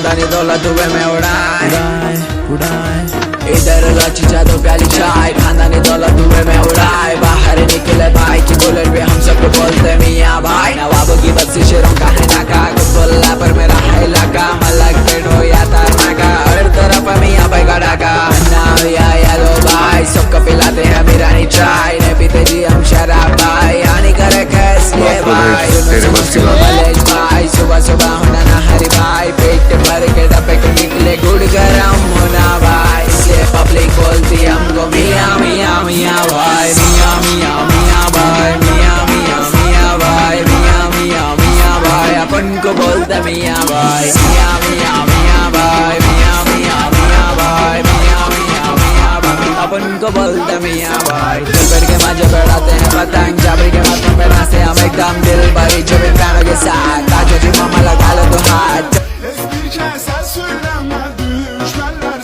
खानदानी दौलत हुए में उड़ाए इधर रची दो प्याली चाय, खानदानी दौलत हुए में उड़ाए। बाहर निकले भाई की बुलेट पे हम सबको बोलते मियाँ भाई। नवाबों की बस्ती शेरों का है नाका, कुतुल्ला पर मेरा है इलाका। मलक पेट हो या तारनाका, हर तरफ मियाँ भाई का डाका। या लो भाई सबको पिलाते हैं बिरानी चाय, नहीं पीते जी हम शराब भाई। हानि करे कैसे भाई भाई, सुबह सुबह होना ना हरी भाई। पेट भर के डब्बे के निकले गुड़ गरम होना भाई। ये पब्लिक बोलती हमको मियाँ मियाँ मियाँ भाई, मियाँ मियाँ मियाँ भाई, मियाँ मियाँ मियाँ भाई, मियाँ मियाँ मियाँ भाई। अपन को बोलते मियाँ भाई, मियाँ मियाँ मियाँ भाई, मियाँ मियाँ मियाँ भाई, मियाँ मियाँ मियाँ भाई। अपन को बोलते मियाँ भाई। दिल भर के मजे बढ़ाते हैं पतंग, जाबरी के माथों पे नाचते हम एकदम दिल भरी। जब फैनों के साथ आज मामा लगा लो तो हाथ